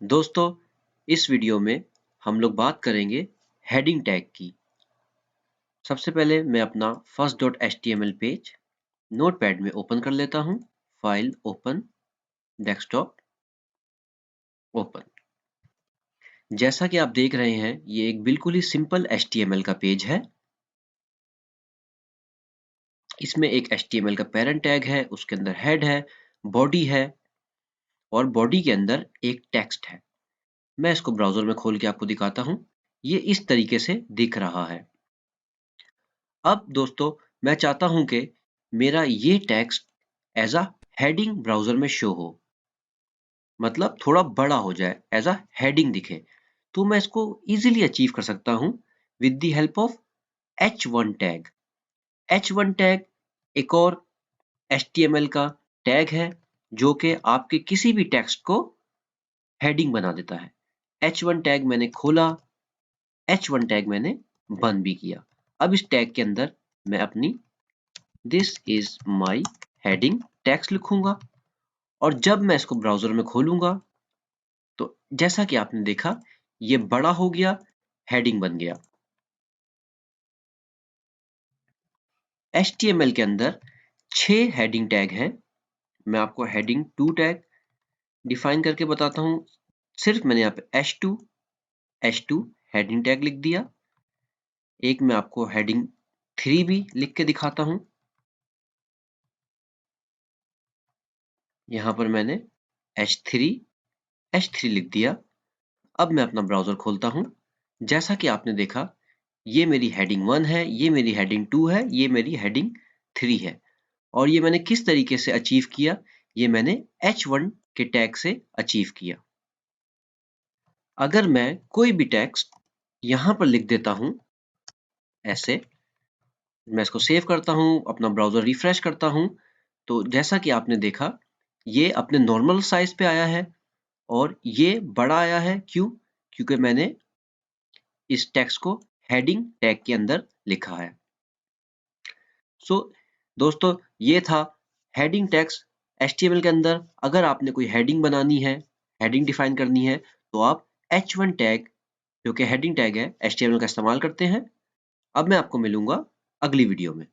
दोस्तों, इस वीडियो में हम लोग बात करेंगे हेडिंग टैग की। सबसे पहले मैं अपना first.html पेज नोटपैड में ओपन कर लेता हूँ। File open, desktop open. जैसा कि आप देख रहे हैं, ये एक बिल्कुल ही सिंपल HTML का पेज है। इसमें एक HTML का पेरेंट टैग है, उसके अंदर हेड है, बॉडी है और बॉडी के अंदर एक टेक्स्ट है। मैं इसको ब्राउजर में खोल के आपको दिखाता हूँ। ये इस तरीके से दिख रहा है। अब दोस्तों, मैं चाहता हूं कि मेरा ये text as a heading browser में शो हो, मतलब थोड़ा बड़ा हो जाए, एज अ हेडिंग दिखे। तो मैं इसको इजीली अचीव कर सकता हूं with the help of H1 tag. H1 tag एक और HTML का टैग है जो कि आपके किसी भी टेक्स्ट को हेडिंग बना देता है। H1 टैग मैंने खोला, H1 टैग मैंने बंद भी किया। अब इस टैग के अंदर मैं अपनी this is my heading text लिखूंगा और जब मैं इसको ब्राउजर में खोलूंगा तो जैसा कि आपने देखा, ये बड़ा हो गया, हेडिंग बन गया। HTML के अंदर 6 हेडिंग टैग हैं। मैं आपको हेडिंग 2 टैग डिफाइन करके बताता हूं। सिर्फ मैंने यहाँ पे H2 हेडिंग टैग लिख दिया। एक मैं आपको हेडिंग 3 भी लिख के दिखाता हूं। यहां पर मैंने H3 लिख दिया। अब मैं अपना ब्राउजर खोलता हूं। जैसा कि आपने देखा, ये मेरी हेडिंग 1 है, ये मेरी हेडिंग 2 है, ये मेरी हेडिंग 3 है। और ये मैंने किस तरीके से अचीव किया? ये मैंने H1 के टैग से अचीव किया। अगर मैं कोई भी टेक्स्ट यहां पर लिख देता हूं ऐसे, मैं इसको सेव करता हूं, अपना ब्राउजर रिफ्रेश करता हूं, तो जैसा कि आपने देखा, ये अपने नॉर्मल साइज पे आया है और ये बड़ा आया है। क्यों? क्योंकि मैंने इस टेक्स्ट को हेडिंग टैग के अंदर लिखा है। सो दोस्तों, ये था हेडिंग टैग्स HTML के अंदर। अगर आपने कोई हेडिंग बनानी है, हेडिंग डिफाइन करनी है, तो आप H1 टैग जो कि हेडिंग टैग है HTML का इस्तेमाल करते हैं। अब मैं आपको मिलूंगा अगली वीडियो में।